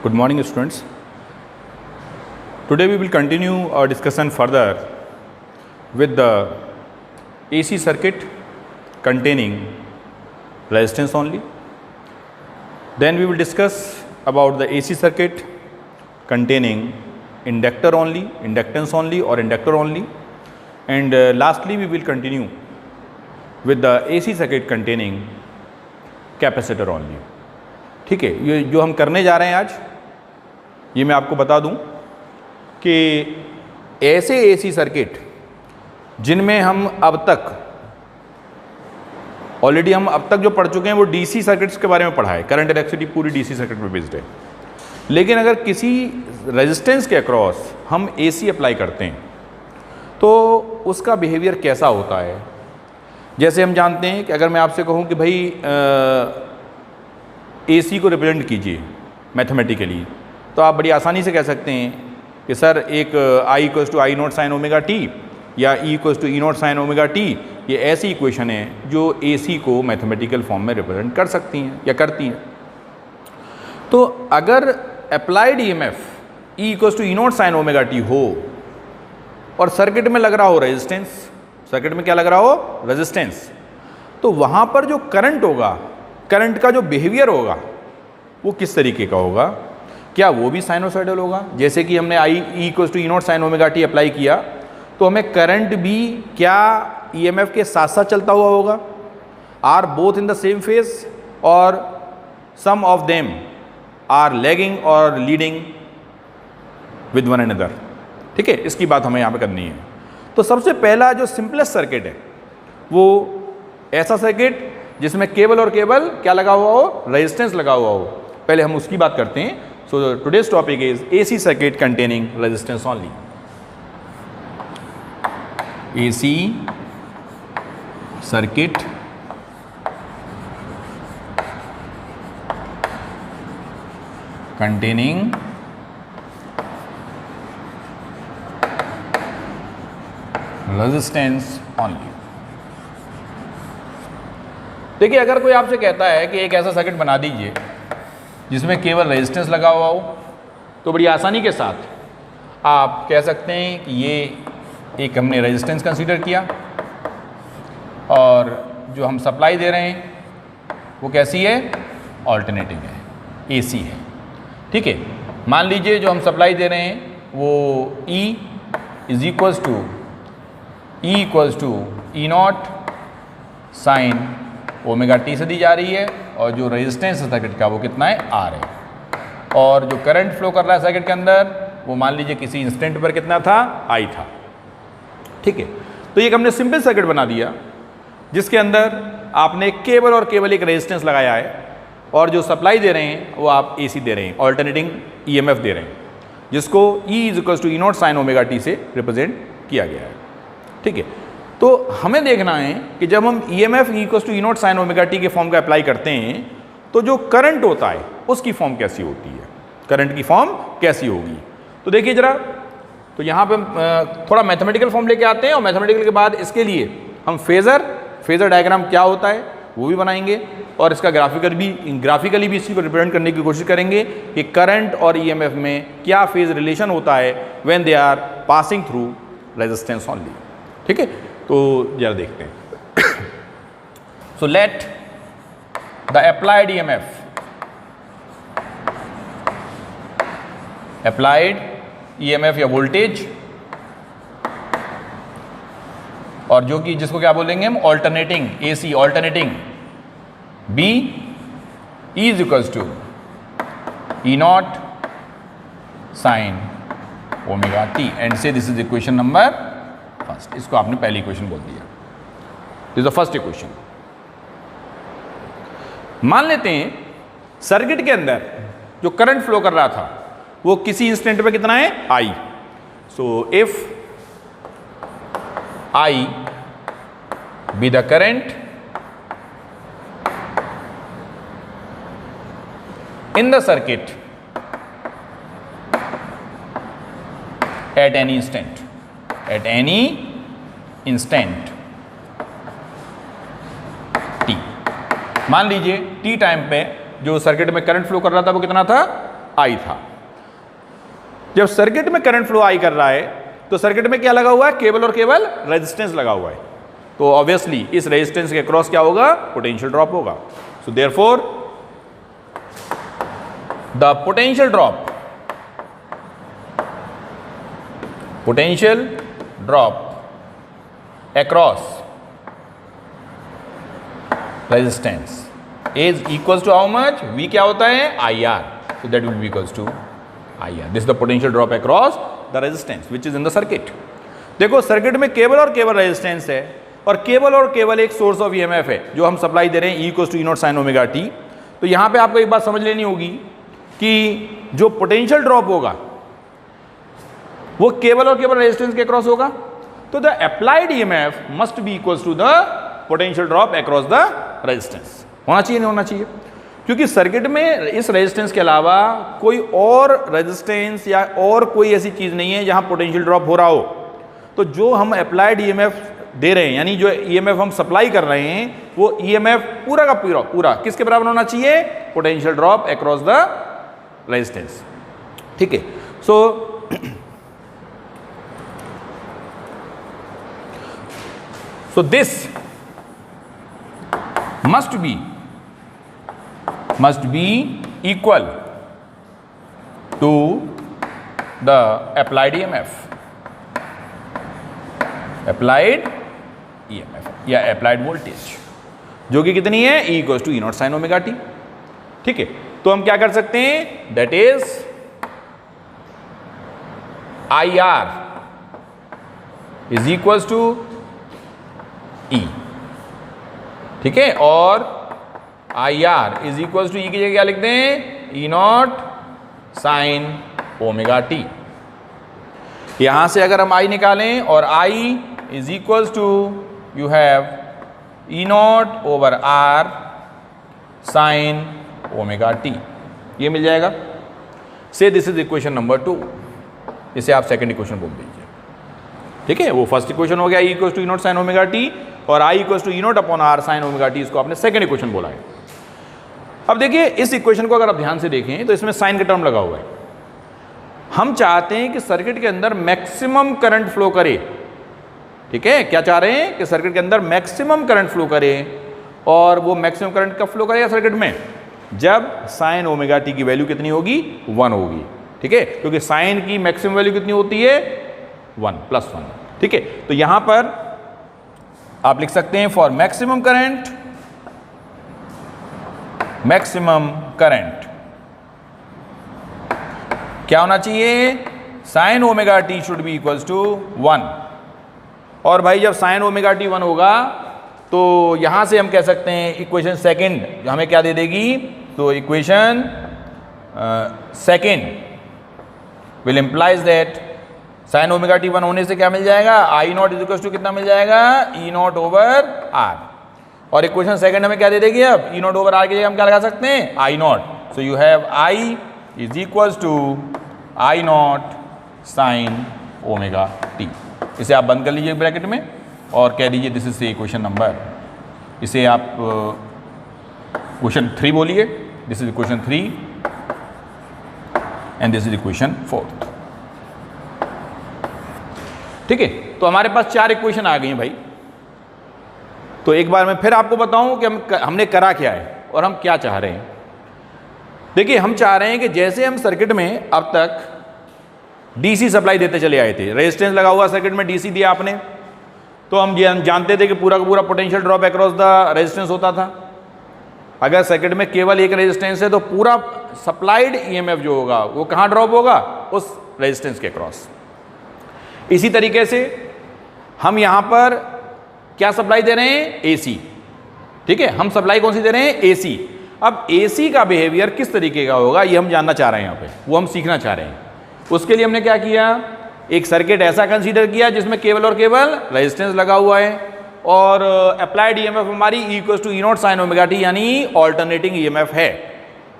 Good morning, students. Today we will continue our discussion further with the AC circuit containing resistance only. Then we will discuss about the AC circuit containing inductor only, inductance only or inductor only. And lastly we will continue with the AC circuit containing capacitor only. ठीक है, ये जो हम करने जा रहे हैं आज, ये मैं आपको बता दूं कि ऐसे एसी सर्किट जिनमें हम अब तक ऑलरेडी जो पढ़ चुके हैं वो डीसी सर्किट्स के बारे में पढ़ा है. करंट इलेक्ट्रिसिटी पूरी डीसी सर्किट पे बेस्ड है. लेकिन अगर किसी रेजिस्टेंस के अक्रॉस हम एसी अप्लाई करते हैं तो उसका बिहेवियर कैसा होता है. जैसे हम जानते हैं कि अगर मैं आपसे कहूं कि भाई एसी को रिप्रेजेंट कीजिए मैथमेटिकली, तो आप बड़ी आसानी से कह सकते हैं कि सर एक I equals to I naught sine omega T या E equals to E not sine omega T, ये ऐसी इक्वेशन है जो एसी को मैथमेटिकल फॉर्म में रिप्रेजेंट कर सकती हैं या करती हैं. तो अगर applied EMF E equals to E not sine omega T हो और सर्किट में लग रहा हो रेजिस्टेंस, सर्किट में क्या लग रहा हो, रेजिस्टेंस, तो वहाँ पर जो करंट होगा, करंट का जो बिहेवियर होगा वो किस तरीके का होगा. क्या वो भी साइनोसॉइडल होगा. जैसे कि हमने I equals to E not sine omega T apply किया तो हमें करंट भी क्या ईएमएफ के साथ साथ चलता हुआ होगा. Are both in the same phase और some of them are lagging और लीडिंग विद वन अनदर. ठीक है, इसकी बात हमें यहाँ पे करनी है. तो सबसे पहला जो सिंपलेस्ट सर्किट है वो ऐसा सर्किट जिसमें केवल और केवल क्या लगा हुआ हो, रेजिस्टेंस लगा हुआ हो. पहले हम उसकी बात करते हैं. So today's topic is AC circuit containing resistance only. AC circuit containing resistance only. देखिए, अगर कोई आपसे कहता है कि एक ऐसा सर्किट बना दीजिए जिसमें केवल रेजिस्टेंस लगा हुआ हो, तो बड़ी आसानी के साथ आप कह सकते हैं कि ये एक हमने रेजिस्टेंस कंसीडर किया और जो हम सप्लाई दे रहे हैं वो कैसी है, ऑल्टरनेटिंग है, एसी है. ठीक है, मान लीजिए जो हम सप्लाई दे रहे हैं वो E is equals to E not sine omega T से दी जा रही है और जो रेजिस्टेंस है सर्किट का वो कितना है, R है. और जो करंट फ्लो कर रहा है सर्किट के अंदर वो मान लीजिए किसी इंस्टेंट पर कितना था, I था. ठीक है, तो ये हमने सिंपल सर्किट बना दिया जिसके अंदर आपने केवल और केवल एक रेजिस्टेंस लगाया है और जो सप्लाई दे रहे हैं वो आप AC दे रहे हैं, ऑल्टरनेटिंग EMF दे रहे हैं, जिसको E is equals to E not sine omega T से रिप्रेजेंट किया गया है. ठीक है, तो हमें देखना है कि जब हम EMF equals to E not sine omega T के फॉर्म का अप्लाई करते हैं तो जो करंट होता है उसकी फॉर्म कैसी होती है, करंट की फॉर्म कैसी होगी. तो देखिए जरा, तो यहाँ पे हम थोड़ा मैथमेटिकल फॉर्म लेके आते हैं और मैथमेटिकल के बाद इसके लिए हम फेज़र डायग्राम क्या होता है वो भी बनाएंगे और इसका ग्राफिकली भी इसी को रिप्रेजेंट करने की कोशिश करेंगे कि करंट और EMF में क्या फेज रिलेशन होता है when they are passing through resistance only. ठीक है, तो जरा देखते हैं. So let the applied EMF या वोल्टेज, और जो कि जिसको क्या बोलेंगे हम, alternating AC, alternating B is equals to E not sine omega T and say this is equation number first. इसको आपने पहली इक्वेशन बोल दिया. This is the first equation. मान लेते हैं सर्किट के अंदर जो करंट फ्लो कर रहा था वो किसी इंस्टेंट पे कितना है, I. So if I be the current in the circuit at any instant, t. मान लीजिए t टाइम पे जो सर्किट में करंट फ्लो कर रहा था वो कितना था, आई था। जब सर्किट में करंट फ्लो आई कर रहा है तो सर्किट में क्या लगा हुआ है, केवल और केवल रेजिस्टेंस लगा हुआ है, तो ऑब्वियसली इस रेजिस्टेंस के क्रॉस क्या होगा, पोटेंशियल ड्रॉप होगा। So therefore the potential drop across resistance is equals to how much, V क्या होता है, IR, so that will be equals to IR. This is the potential drop across the resistance which is in the circuit. देखो circuit में केवल और केवल resistance है और केवल और केवल एक सोर्स ऑफ ईएमएफ है जो हम सप्लाई दे रहे हैं, E equals to E not sine omega T. तो यहाँ पे आपको एक बात समझ लेनी होगी कि जो पोटेंशियल ड्रॉप होगा वो केवल और केवल रेजिस्टेंस के क्रॉस होगा, तो the applied EMF must be equals to the potential drop across the resistance. होना चाहिए नहीं होना चाहिए, क्योंकि सर्किट में इस रेजिस्टेंस के अलावा कोई और रेजिस्टेंस या और कोई ऐसी चीज नहीं है जहां पोटेंशियल ड्रॉप हो रहा हो। तो जो हम अप्लाइड ईएमएफ दे रहे हैं, यानी जो ईएमएफ हम सप्लाई कर रहे हैं, वो ईएमएफ पूरा का पूरा किसके बराबर होना चाहिए, potential drop across the resistance. ठीक है, सो this must be equal to the applied EMF या applied voltage, जो कि कितनी है, E equals to E not sine omega T. ठीक है, तो हम क्या कर सकते हैं, that is IR is equals to E। ठीक है, और IR is equals to E की जगह क्या लिखते हैं, E not sine omega T. यहां से अगर हम I निकालें और I is equals to you have E not over R sine omega T, ये मिल जाएगा। से दिस इज इक्वेशन नंबर 2, इसे आप सेकंड इक्वेशन बोल दीजिए। ठीक है, वो फर्स्ट इक्वेशन हो गया E equals to E not sine omega T, और I equals to E naught upon R sine omega T, इसको आपने सेकंड इक्वेशन बोला है। अब देखिए इस इक्वेशन को अगर आप ध्यान से देखें तो इसमें साइन का टर्म लगा हुआ है। हम चाहते हैं कि सर्किट के अंदर मैक्सिमम करंट फ्लो करे। ठीक है, क्या चाह रहे हैं कि सर्किट के अंदर मैक्सिमम करंट फ्लो करे, और वो मैक्सिमम करंट कब फ्लो करेगा सर्किट में, जब साइन ओमेगा टी की वैल्यू कितनी होगी, 1 होगी। ठीक है, क्योंकि साइन की मैक्सिमम वैल्यू कितनी होती है, 1 + 1। ठीक है, तो यहां पर आप लिख सकते हैं फॉर मैक्सिमम करंट क्या होना चाहिए, sine omega t should be equals to 1। और भाई जब साइन ओमेगा टी 1 होगा तो यहां से हम कह सकते हैं इक्वेशन सेकंड हमें क्या दे देगी, तो equation second will implies that sine omega t 1 होने से क्या मिल जाएगा, I nought is equal to कितना मिल जाएगा, E नॉट ओवर R। और इक्वेशन सेकंड हमें क्या दे देगी, अब E नॉट ओवर R की जगह हम क्या लगा सकते हैं, I nought. So you have I is equal to I nought sine omega t. इसे आप बंद कर लीजिए ब्रैकेट में और कह दीजिए दिस इज इक्वेशन नंबर, इसे आप क्वेश्चन 3 बोलिए, this is equation 3 and this is equation 4। ठीक है, तो हमारे पास 4 इक्वेशन आ गई हैं भाई। तो एक बार मैं फिर आपको बताऊं कि हमने करा क्या है और हम क्या चाह रहे हैं। देखिए हम चाह रहे हैं कि जैसे हम सर्किट में अब तक डीसी सप्लाई देते चले आए थे, रेजिस्टेंस लगा हुआ सर्किट में डीसी दिया आपने, तो हम जानते थे कि पूरा का पूरा potential drop across the resistance होता था। अगर सर्किट में केवल एक रेजिस्टेंस है तो पूरा सप्लाइड ईएमएफ जो होगा वो कहाँ ड्रॉप होगा, उस रेजिस्टेंस के क्रॉस। इसी तरीके से हम यहां पर क्या सप्लाई दे रहे हैं, एसी। ठीक है, हम सप्लाई कौन सी दे रहे हैं, एसी। अब एसी का बिहेवियर किस तरीके का होगा ये हम जानना चाह रहे हैं, यहां पे वो हम सीखना चाह रहे हैं। उसके लिए हमने क्या किया, एक सर्किट ऐसा कंसीडर किया जिसमें केवल और केवल रेजिस्टेंस लगा हुआ है और अप्लाइड ईएमएफ हमारी E equals to E not sine omega t यानी ऑल्टरनेटिंग ईएमएफ है।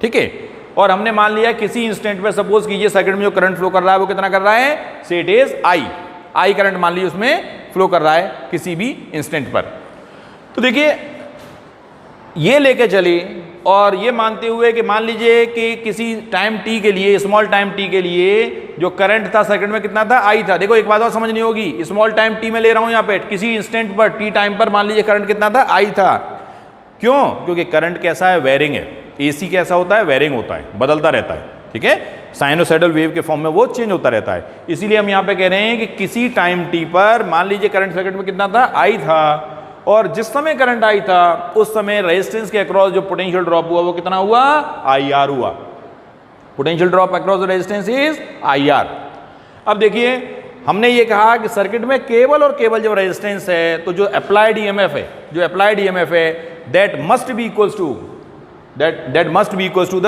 ठीक है, और हमने मान लिया किसी इंस्टेंट पे, सपोज कीजिए सर्किट में जो करंट फ्लो कर रहा है वो कितना कर रहा है, से इट इज I करंट मान लीजिए उसमें फ्लो कर रहा है किसी भी इंस्टेंट पर। तो देखिए ये लेके चले और ये मानते हुए कि मान लीजिए कि किसी टाइम t के लिए, स्मॉल टाइम t के लिए जो करंट था सर्किट में कितना था, I था। देखो एक बात और समझनी होगी, स्मॉल टाइम t में ले रहा हूं यहाँ पे, किसी इंस्टेंट पर t टाइम पर मान लीजिए करंट कितना था, I था। क्यों? क्योंकि करंट कैसा है, वेरिंग है। AC कैसा होता है, वेरिंग होता है, बदलता रहता है, ठीक है, साइनोसाइडल वेव के फॉर्म में वो चेंज होता रहता है। इसीलिए हम यहाँ पे कह रहे हैं कि किसी टाइम t पर मान लीजिए करंट सर्किट में कितना था, I था, और जिस समय करंट आई था उस समय रेजिस्टेंस के अक्रॉस जो पोटेंशियल ड्रॉप हुआ वो कितना हुआ, IR हुआ। Potential drop across the resistance is IR। अब देखिए हमने ये कहा कि सर्किट में केवल और केवल जब रेजिस्टेंस है तो जो अप्लाइड ईएमएफ है, जो अप्लाइड ईएमएफ है that must be equals to the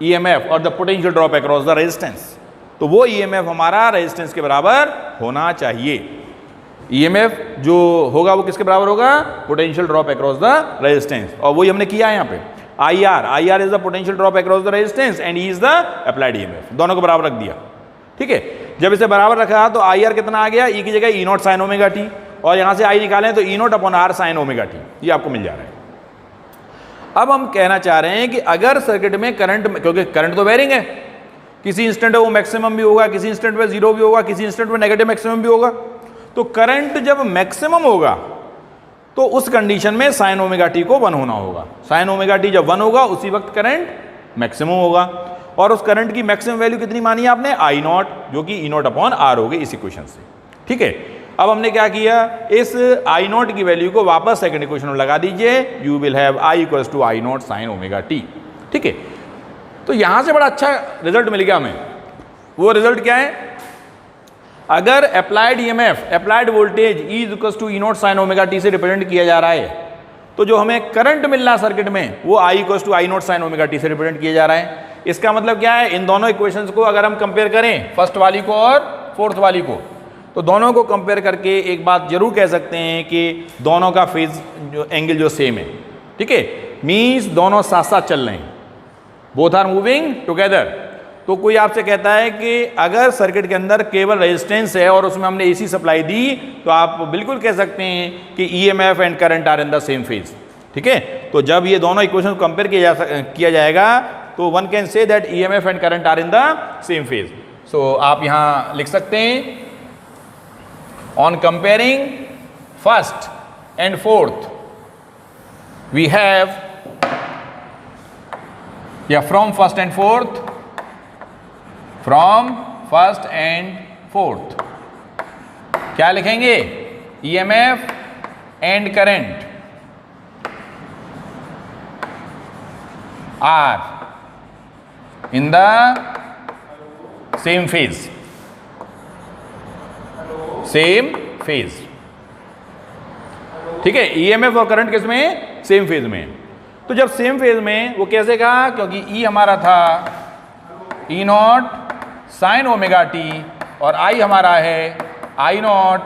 EMF और the potential drop across the resistance. तो वो ईएमएफ हमारा रेजिस्टेंस के बराबर होना चाहिए। ईएमएफ जो होगा वो किसके बराबर होगा, potential drop across the resistance. और वही हमने किया है यहाँ पे, IR is the potential drop across the resistance and E is the applied EMF. दोनों को बराबर रख दिया, ठीक है। जब इसे बराबर रखा तो IR कितना आ गया, E की जगह E0 साइन ओमेगा टी, और यहाँ से I निकालें तो E0 upon R sine omega T, ये आपको मिल जा रहा है। अब हम कहना चाह रहे हैं कि अगर सर्किट में करंट, क्योंकि करंट तो वेरिंग है, किसी इंस्टेंट में वो मैक्सिमम भी होगा, किसी इंस्टेंट में जीरो भी होगा, किसी इंस्टेंट में नेगेटिव मैक्सिमम भी होगा। तो करंट जब मैक्सिमम होगा तो उस कंडीशन में साइन ओमेगा टी को 1 होना होगा। साइन ओमेगा टी जब 1 होगा उसी वक्त करंट मैक्सिमम होगा, और उस करंट की मैक्सिमम वैल्यू कितनी मानी है आपने, I0, जो कि E0 अपॉन R होगी इस इक्वेशन से, ठीक है। अब हमने क्या किया, इस I0 की वैल्यू को वापस सेकंड इक्वेशन में लगा दीजिए, you will have I equals to I0 sine omega T, ठीक है। तो यहां से बड़ा अच्छा रिजल्ट मिल गया हमें। वो रिजल्ट क्या है, अगर applied EMF, applied voltage E equals to E0 sine omega T से रिप्रेजेंट किया जा रहा है, तो जो हमें करंट मिल रहा है सर्किट में वो I equals to I0 sine omega T से रिप्रेजेंट किया जा रहा है। इसका मतलब क्या है, इन दोनों इक्वेशंस को अगर हम कंपेयर करें, फर्स्ट वाली को और फोर्थ वाली को, तो दोनों को कंपेयर करके एक बात जरूर कह सकते हैं कि दोनों का फेज जो एंगल जो सेम है, ठीक है, मीन्स दोनों साथ साथ चल रहे हैं, बोथ आर मूविंग टुगेदर। तो कोई आपसे कहता है कि अगर सर्किट के अंदर केवल रेजिस्टेंस है और उसमें हमने एसी सप्लाई दी, तो आप बिल्कुल कह सकते हैं कि EMF and current are in the same phase, ठीक है। तो जब ये दोनों इक्वेशन कंपेयर किया जाएगा तो one can say that EMF and current are in the same phase. So आप यहां लिख सकते हैं, on comparing first and fourth we have, या from first and fourth, from first and fourth क्या लिखेंगे, EMF and current are in the same phase, same phase, ठीक है। ईएमएफ और करंट किस में, सेम फेज में। तो जब सेम फेज में, वो कैसे कहा, क्योंकि ई हमारा था E0 साइन ओमेगा टी और I हमारा है I0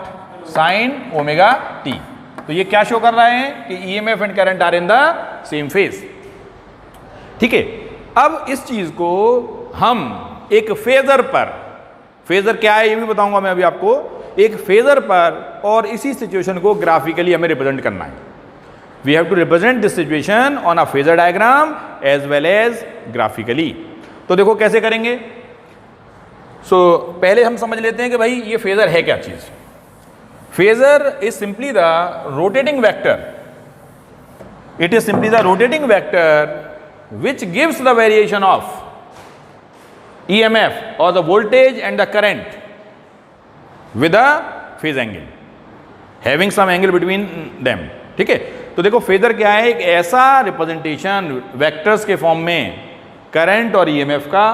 साइन ओमेगा टी। तो ये क्या शो कर रहा है कि EMF and current are in the same phase, ठीक है। अब इस चीज को हम एक फेजर पर, फेजर क्या है ये भी बताऊंगा मैं अभी आपको, एक फेजर पर, और इसी सिचुएशन को ग्राफिकली हमें रिप्रेजेंट करना है। We have to represent this situation on a phasor diagram as well as graphically. तो देखो कैसे करेंगे। पहले हम समझ लेते हैं कि भाई ये फेजर है क्या चीज। Phasor is simply the rotating vector, it is simply the rotating vector which gives the variation of EMF or the voltage and the current with a phase angle, having some angle between them, ठीक है। तो देखो phasor क्या है, एक ऐसा representation vectors के form में करंट और ईएमएफ का,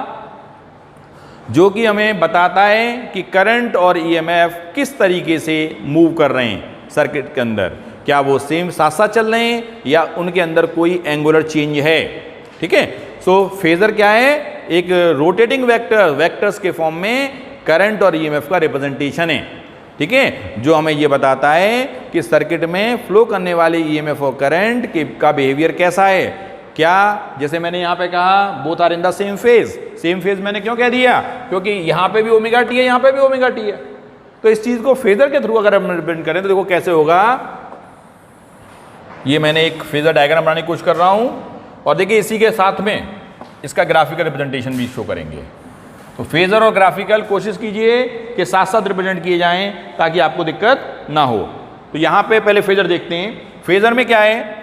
जो कि हमें बताता है कि करंट और ईएमएफ किस तरीके से मूव कर रहे हैं सर्किट के अंदर, क्या वो सेम साथ साथ चल रहे हैं या उनके अंदर कोई एंगुलर चेंज है, ठीक है। सो फेजर क्या है, एक रोटेटिंग वेक्टर, वेक्टर्स के फॉर्म में करंट और ईएमएफ का रिप्रेजेंटेशन है, ठीक है, जो हमें ये बताता है कि सर्किट में फ्लो करने वाले ईएमएफ और करंट का बिहेवियर कैसा है। क्या, जैसे मैंने यहाँ पे कहा both are in the same phase, same phase मैंने क्यों कह दिया, क्योंकि यहाँ पे भी ओमेगा टी है, यहाँ पे भी ओमेगा टी है। तो इस चीज को फेजर के थ्रू अगर हम रिप्रेजेंट करें तो देखो कैसे होगा। ये मैंने एक फेजर डायग्राम बनाने की कोशिश कर रहा हूँ, और देखिए इसी के साथ में इसका ग्राफिकल रिप्रेजेंटेशन भी शो करेंगे। तो फेजर और ग्राफिकल कोशिश कीजिए कि साथ साथ रिप्रेजेंट किए जाएं ताकि आपको दिक्कत ना हो। तो यहां पे पहले फेजर देखते हैं। फेजर में क्या है,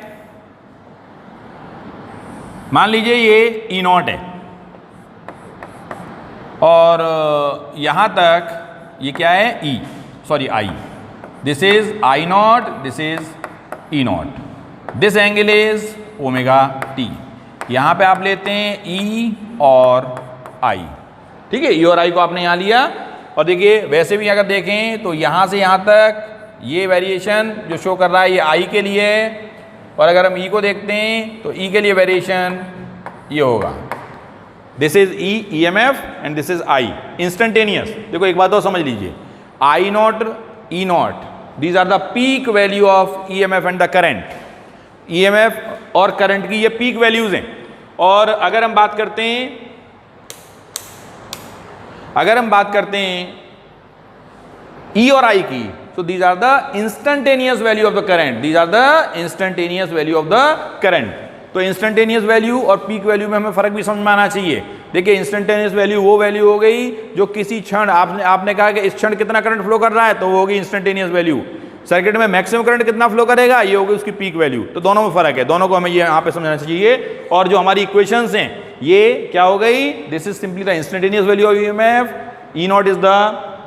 मान लीजिए ये ई नॉट है और यहां तक ये क्या है, I. This is I naught, this is E naught, this angle is omega T. यहां पे आप लेते हैं ई और आई, ठीक है, ई और आई को आपने यहां लिया। और देखिए वैसे भी अगर देखें तो यहां से यहां तक ये वेरिएशन जो शो कर रहा है ये आई के लिए है, और अगर हम ई को देखते हैं तो ई के लिए वेरिएशन ये होगा, this is E M F and this is I, instantaneous. देखो एक बात और समझ लीजिए, I naught, E naught, these are the peak value of E M F and the current. E M F और करंट की ये पीक वैल्यूज हैं। और अगर हम बात करते हैं ई और आई की, so these are the instantaneous value of the current, these are the instantaneous value of the current। तो इंस्टेंटेनियस वैल्यू और पीक वैल्यू में हमें फर्क भी समझ में आना चाहिए। देखिए इंस्टेंटेनियस वैल्यू वो वैल्यू हो गई जो किसी क्षण आपने कहा कि इस क्षण कितना करंट फ्लो कर रहा है, तो वो होगी इंस्टेंटेनियस वैल्यू। सर्किट में मैक्सिमम करंट कितना फ्लो करेगा, ये होगी उसकी पीक वैल्यू। तो दोनों में फर्क है, दोनों को हमें ये यहाँ पे समझना चाहिए। और जो हमारी इक्वेशंस हैं ये क्या हो गई, this is simply the instantaneous value of EMF, E not is the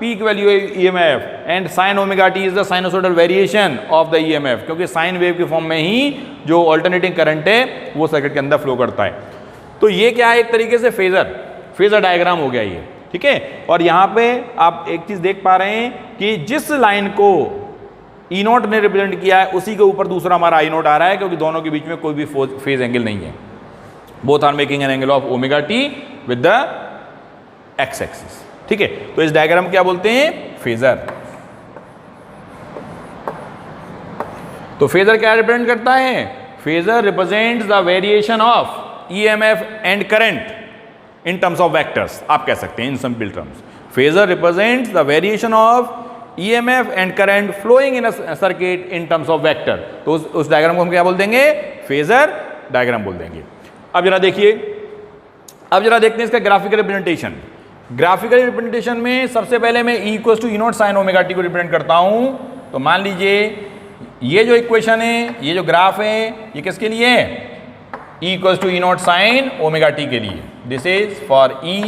peak value of EMF and sign omega T is the sinusoidal variation of the EMF, क्योंकि साइन वेव के फॉर्म में ही जो alternating current है वो circuit के अंदर flow करता है। तो ये क्या है, एक तरीके से फेजर डायग्राम हो गया ये, ठीक है। और यहाँ पे आप एक चीज देख पा रहे हैं कि जिस लाइन को ई नॉट ने रिप्रेजेंट किया है उसी के ऊपर दूसरा हमारा आई नॉट आ रहा है, क्योंकि दोनों के बीच में कोई भी फेज एंगल नहीं है। Both are making an angle of omega t with the X axis, ठीक है। तो इस डायग्राम क्या बोलते हैं, फेजर। तो फेजर क्या रिप्रेजेंट करता है, phasor represents the variation of EMF and current in terms of vectors, आप कह सकते हैं in simple terms. Phasor represents the variation of EMF and current flowing in a circuit in terms of vector. तो उस diagram को हम क्या बोल देंगे, फेजर डायग्राम बोल देंगे। अब जरा देखिए, अब जरा देखते हैं इसका ग्राफिकल रिप्रेजेंटेशन। ग्राफिकल रिप्रेजेंटेशन में सबसे पहले मैं E equals to E not sine omega t को रिप्रेजेंट करता हूं। तो मान लीजिए ये जो इक्वेशन है, ये जो ग्राफ है, ये किसके लिए है, E equals to E not sine omega T के लिए। This is for E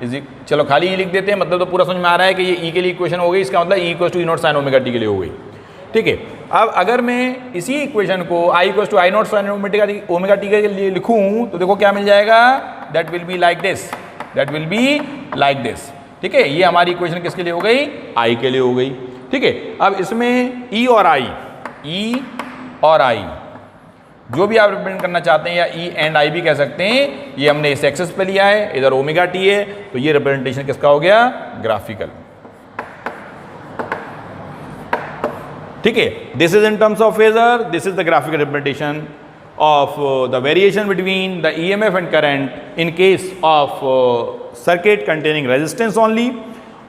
is, चलो खाली ई लिख देते हैं, मतलब तो पूरा समझ में आ रहा है कि ये ई के लिए इक्वेशन हो गई, इसका मतलब E equals to E not sine omega T के लिए हो गई, ठीक है। अब अगर मैं इसी इक्वेशन को I equals to I naught sine omega T के लिए लिखूं तो देखो क्या मिल जाएगा, that will be like this, that will be like this, ठीक है। ये हमारी इक्वेशन किसके लिए हो गई, आई के लिए हो गई, ठीक है। अब इसमें ई और आई जो भी आप रिप्रेजेंट करना चाहते हैं, या ई एंड आई भी कह सकते हैं, ये हमने इस एक्सिस पे लिया है, इधर ओमेगा टी है, तो ये रिप्रेजेंटेशन किसका हो गया, ग्राफिकल, ठीक है। This is in terms of phasor, this is the graphical representation of the variation between the EMF and current in case of circuit containing resistance only.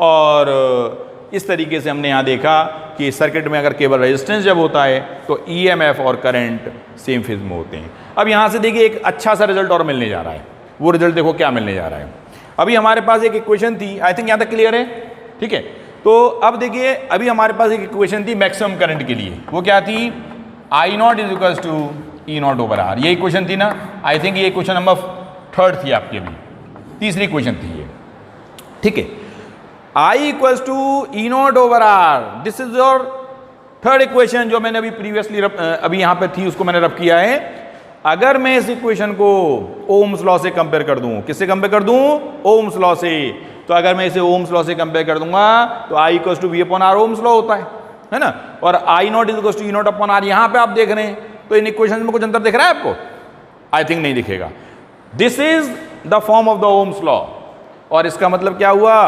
और इस तरीके से हमने यहाँ देखा कि सर्किट में अगर केवल रेजिस्टेंस जब होता है तो ईएमएफ और करंट सेम फेज में होते हैं। अब यहाँ से देखिए एक अच्छा सा रिजल्ट और मिलने जा रहा है, वो रिजल्ट देखो क्या मिलने जा रहा है। अभी हमारे पास एक इक्वेशन थी, आई थिंक यहाँ तक क्लियर है, ठीक है। तो अब देखिए अभी हमारे पास एक इक्वेशन थी मैक्सिमम करंट के लिए, वो क्या थी, I not is equals to E not over R, ये इक्वेशन थी ना। आई थिंक ये क्वेश्चन नंबर 3 थी आपकी, अभी तीसरी क्वेश्चन थी ये, ठीक है। I equals to E not over R, this is your third equation जो मैंने अभी प्रीवियसली अभी यहां पे थी उसको मैंने रब किया है। अगर मैं इस इक्वेशन को ओम्स लॉ से कंपेयर कर दूं, किससे कंपेयर कर दूं, ओम्स लॉ से, तो अगर मैं इसे ओम्स लॉ से कंपेयर कर दूंगा तो I equals to V upon R Ohm's law होता है ना। और I not is equals to E not upon R, यहां पे आप देख रहे हैं, तो इन इक्वेशन में कुछ अंतर दिख रहा है आपको, आई थिंक नहीं दिखेगा। This is the form of the Ohm's law. और इसका मतलब क्या हुआ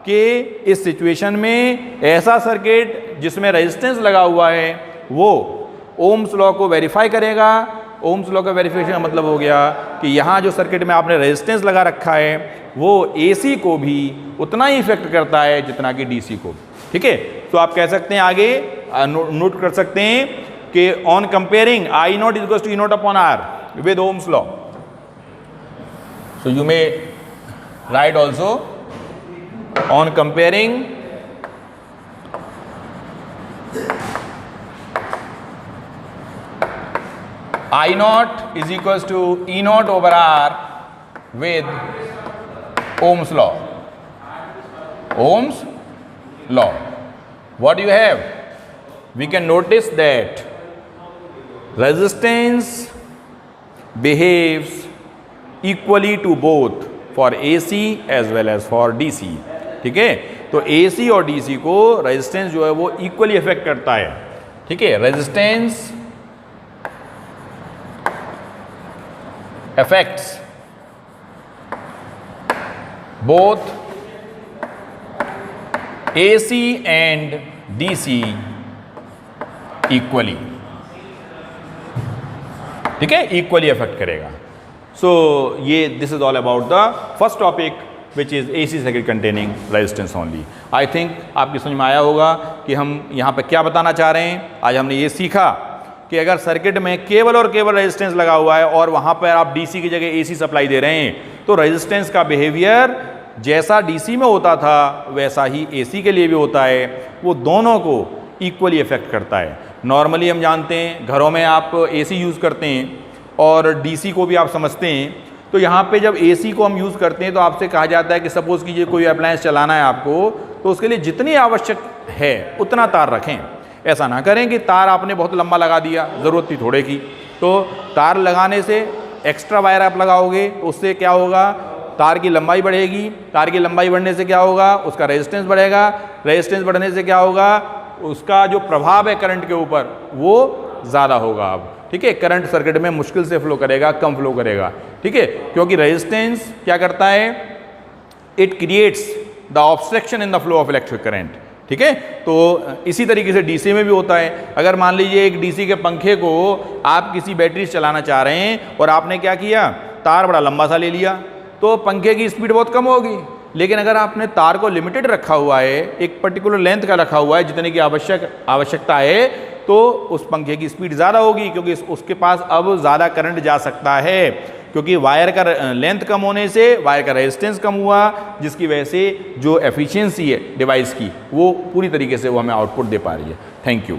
कि इस सिचुएशन में ऐसा सर्किट जिसमें रेजिस्टेंस लगा हुआ है वो ओम्स लॉ को वेरीफाई करेगा। ओम्स लॉ का वेरिफिकेशन का मतलब हो गया कि यहाँ जो सर्किट में आपने रेजिस्टेंस लगा रखा है वो एसी को भी उतना ही इफेक्ट करता है जितना कि डीसी को, ठीक है। तो आप कह सकते हैं आगे नोट कर सकते हैं कि on comparing I not is equals to E not upon R with Ohm's law, So you may write also on comparing I naught is equals to E naught over R with Ohm's law. Ohm's law. What do you have? We can notice that resistance behaves equally to both for AC as well as for DC. ठीक है, तो AC और DC को resistance जो है वो equally effect करता है. ठीक है, resistance affects both AC and DC equally. ठीक है, इक्वली अफेक्ट करेगा. सो ये this is all about the first topic which is AC circuit containing resistance only. I think आपकी समझ में आया होगा कि हम यहाँ पे क्या बताना चाह रहे हैं. आज हमने ये सीखा कि अगर सर्किट में केवल और केवल रेजिस्टेंस लगा हुआ है और वहाँ पर आप DC की जगह AC सप्लाई दे रहे हैं, तो रेजिस्टेंस का बिहेवियर जैसा DC में होता था वैसा ही AC के लिए भी होता है. वो दोनों को इक्वली इफेक्ट करता है. नॉर्मली हम जानते हैं घरों में आप AC यूज़ करते हैं और DC को भी आप समझते हैं. तो यहाँ पे जब AC को हम यूज़ करते हैं तो आपसे कहा जाता है कि सपोज़ कीजिए कोई अप्लायंस चलाना है आपको, तो उसके लिए जितनी आवश्यक है उतना तार रखें. ऐसा ना करें कि तार आपने बहुत लंबा लगा दिया, ज़रूरत थी थोड़े की. तो तार लगाने से एक्स्ट्रा वायर आप लगाओगे, उससे क्या होगा, तार की लंबाई बढ़ेगी. तार की लंबाई बढ़ने से क्या होगा, उसका रेजिस्टेंस बढ़ेगा. रेजिस्टेंस बढ़ने से क्या होगा, उसका जो प्रभाव है करंट के ऊपर वो ज़्यादा होगा. अब ठीक है, करंट सर्किट में मुश्किल से फ्लो करेगा, कम फ्लो करेगा. ठीक है, क्योंकि रेजिस्टेंस क्या करता है, it creates the obstruction in the flow of electric current. ठीक है, तो इसी तरीके से DC में भी होता है. अगर मान लीजिए एक DC के पंखे को आप किसी बैटरी से चलाना चाह रहे हैं और आपने क्या किया, तार बड़ा लंबा सा ले लिया, तो पंखे की स्पीड बहुत कम होगी. लेकिन अगर आपने तार को लिमिटेड रखा हुआ है, एक पर्टिकुलर लेंथ का रखा हुआ है जितने की आवश्यकता है, तो उस पंखे की स्पीड ज़्यादा होगी क्योंकि उसके पास अब ज़्यादा करंट जा सकता है. क्योंकि वायर का लेंथ कम होने से वायर का रेजिस्टेंस कम हुआ, जिसकी वजह से जो एफिशिएंसी है डिवाइस की वो पूरी तरीके से वो हमें आउटपुट दे पा रही है. Thank you.